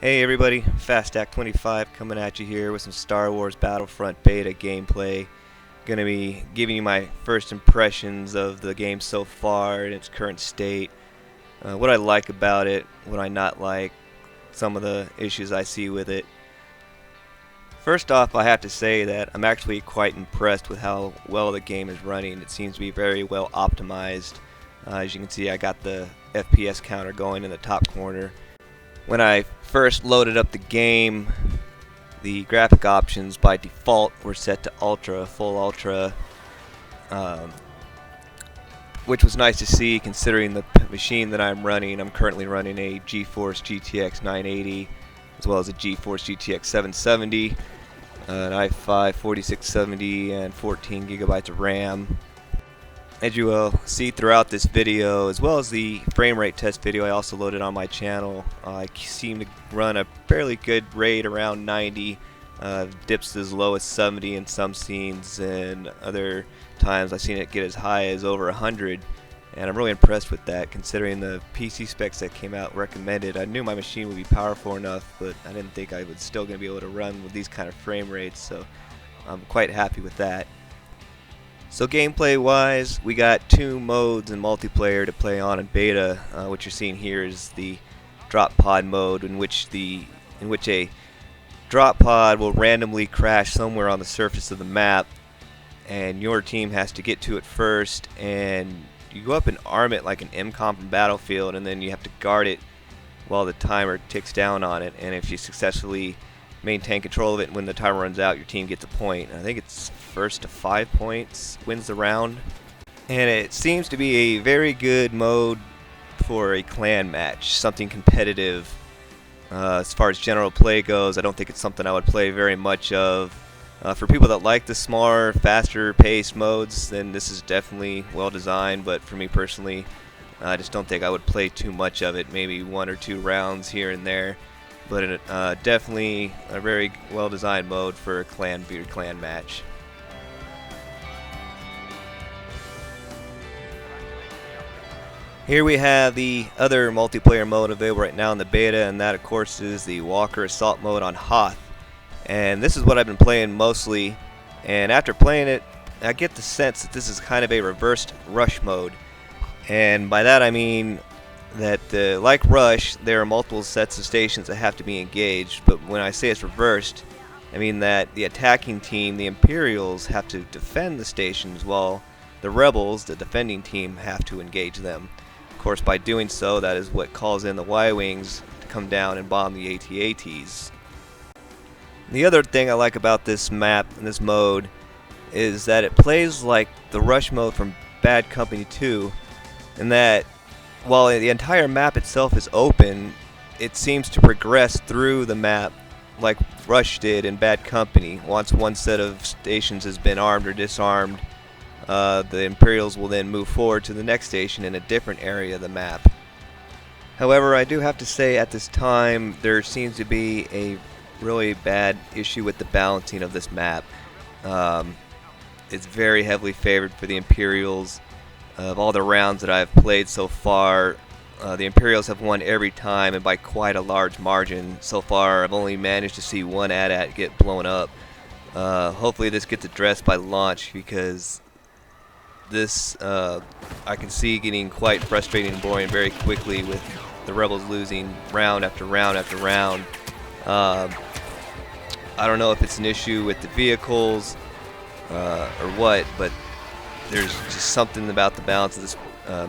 Hey everybody, FastAct25 coming at you here with some Star Wars Battlefront beta gameplay. Gonna be giving you my first impressions of the game so far in its current state, what I like about it, what I not like, some of the issues I see with it. First off, I have to say that I'm actually quite impressed with how well the game is running. It seems to be very well optimized. As you can see, I got the FPS counter going in the top corner. When I first loaded up the game, the graphic options by default were set to ultra, full ultra, um, which was nice to see considering the machine that I'm running. I'm currently running a GeForce GTX 980 as well as a GeForce GTX 770, an i5 4670 and 14 gigabytes of RAM. As you will see throughout this video, as well as the frame rate test video I also loaded on my channel, I seem to run a fairly good rate around 90, dips as low as 70 in some scenes, and other times I've seen it get as high as over 100, and I'm really impressed with that considering the PC specs that came out recommended. I knew my machine would be powerful enough, but I didn't think I was still going to be able to run with these kind of frame rates, so I'm quite happy with that. So gameplay wise, we got two modes in multiplayer to play on in beta. What you're seeing here is the drop pod mode, in which a drop pod will randomly crash somewhere on the surface of the map, and your team has to get to it first, and you go up and arm it like an MCOM from Battlefield, and then you have to guard it while the timer ticks down on it, and if you successfully maintain control of it, when the timer runs out, your team gets a point. I think it's first to 5 points wins the round, and it seems to be a very good mode for a clan match, something competitive. As far as general play goes, I don't think it's something I would play very much of. For people that like the smaller, faster paced modes, then this is definitely well designed, but for me personally, I just don't think I would play too much of it, maybe 1 or 2 rounds here and there. But definitely a very well designed mode for a clan match. Here we have the other multiplayer mode available right now in the beta, and that of course is the Walker Assault mode on Hoth. And this is what I've been playing mostly, and after playing it, I get the sense that this is kind of a reversed rush mode. And by that I mean that like Rush, there are multiple sets of stations that have to be engaged, but when I say it's reversed, I mean that the attacking team, the Imperials, have to defend the stations while the Rebels, the defending team, have to engage them. Of course, by doing so, that is what calls in the Y-Wings to come down and bomb the AT-ATs. The other thing I like about this map and this mode is that it plays like the Rush mode from Bad Company 2, in that while the entire map itself is open, it seems to progress through the map like Rush did in Bad Company. Once one set of stations has been armed or disarmed, the Imperials will then move forward to the next station in a different area of the map. However, I do have to say at this time there seems to be a really bad issue with the balancing of this map. It's very heavily favored for the Imperials. Of all the rounds that I've played so far, the Imperials have won every time, and by quite a large margin. So far, I've only managed to see one AT-AT get blown up. Hopefully this gets addressed by launch, because this I can see getting quite frustrating and boring very quickly with the Rebels losing round after round after round. I don't know if it's an issue with the vehicles or what, but there's just something about the balance of this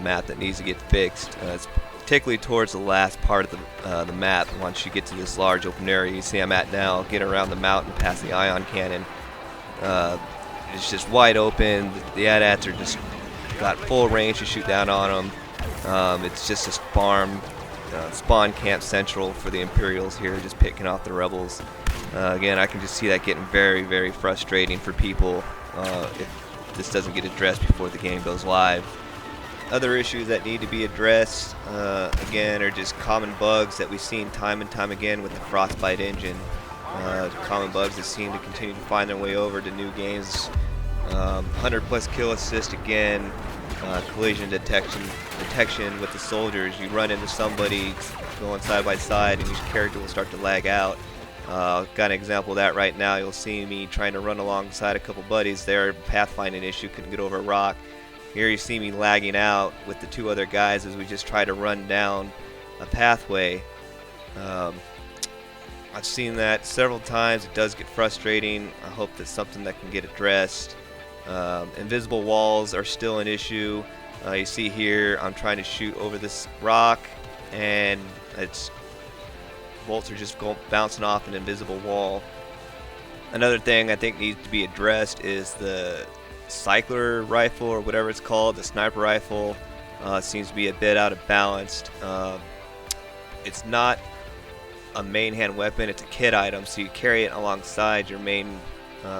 map that needs to get fixed. It's particularly towards the last part of the map. Once you get to this large open area you see I'm at now, get around the mountain past the ion cannon. It's just wide open. The AT-ATs are just got full range to shoot down on them. It's just a spawn camp central for the Imperials here, just picking off the Rebels. Again, I can just see that getting very, very frustrating for people if this doesn't get addressed before the game goes live. Other issues that need to be addressed, again, are just common bugs that we've seen time and time again with the Frostbite engine. Common bugs that seem to continue to find their way over to new games. 100 plus kill assist again. collision detection with the soldiers. You run into somebody going side by side, and your character will start to lag out. Got an example of that right now. You'll see me trying to run alongside a couple buddies. Their pathfinding issue, couldn't get over a rock. Here you see me lagging out with the 2 other guys as we just try to run down a pathway. I've seen that several times. It does get frustrating. I hope that's something that can get addressed. Invisible walls are still an issue. You see here I'm trying to shoot over this rock, and bolts are just bouncing off an invisible wall. Another thing I think needs to be addressed is the cycler rifle, or whatever it's called, the sniper rifle. Seems to be a bit out of balance. It's not a main hand weapon, it's a kit item, so you carry it alongside your main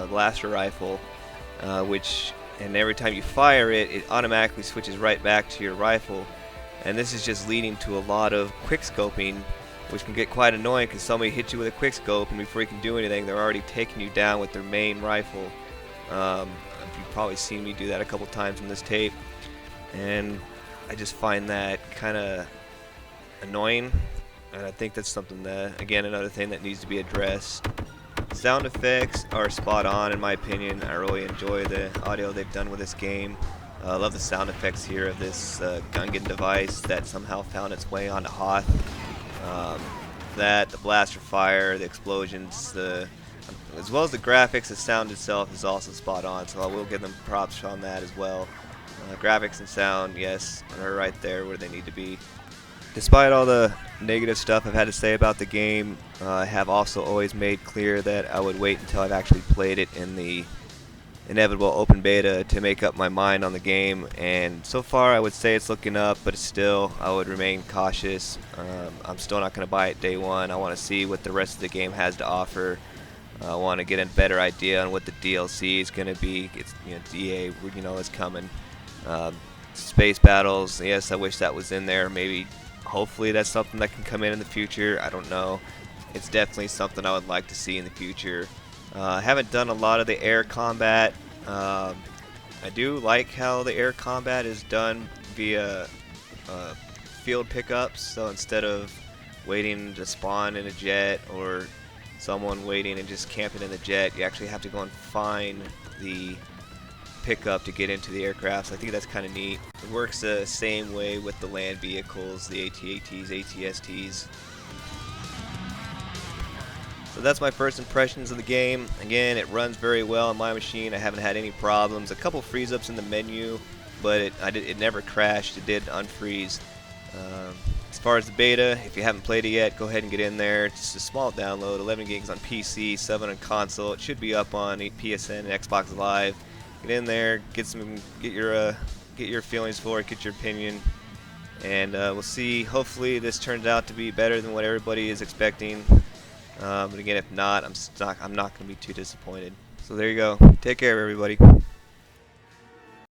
blaster rifle, and every time you fire it, it automatically switches right back to your rifle. And this is just leading to a lot of quickscoping, which can get quite annoying because somebody hits you with a quickscope, and before you can do anything, they're already taking you down with their main rifle. You've probably seen me do that a couple times in this tape, and I just find that kind of annoying. And I think that's something that, again, another thing that needs to be addressed. Sound effects are spot on in my opinion. I really enjoy the audio they've done with this game. I love the sound effects here of this Gungan device that somehow found its way onto Hoth. The blaster fire, the explosions, as well as the graphics, the sound itself is also spot on, so I will give them props on that as well. Graphics and sound, yes, are right there where they need to be. Despite all the negative stuff I've had to say about the game, I have also always made clear that I would wait until I've actually played it in the inevitable open beta to make up my mind on the game, and so far I would say it's looking up, but still I would remain cautious. I'm still not going to buy it day one. I want to see what the rest of the game has to offer. I want to get a better idea on what the DLC is going to be. It's, EA, it's coming. Space battles, yes, I wish that was in there. Maybe, hopefully that's something that can come in the future. I don't know. It's definitely something I would like to see in the future. I haven't done a lot of the air combat. I do like how the air combat is done via field pickups, so instead of waiting to spawn in a jet or someone waiting and just camping in the jet, you actually have to go and find the pickup to get into the aircraft. So I think that's kind of neat. It works the same way with the land vehicles, the AT-ATs, AT-STs. So that's my first impressions of the game. Again, it runs very well on my machine. I haven't had any problems. A couple freeze-ups in the menu, but it never crashed. It did unfreeze. As far as the beta, if you haven't played it yet, go ahead and get in there. It's just a small download, 11 gigs on PC, 7 on console. It should be up on PSN and Xbox Live. Get in there, get your feelings for it, get your opinion, and we'll see. Hopefully, this turns out to be better than what everybody is expecting. But again, if not, I'm not going to be too disappointed. So there you go. Take care, everybody.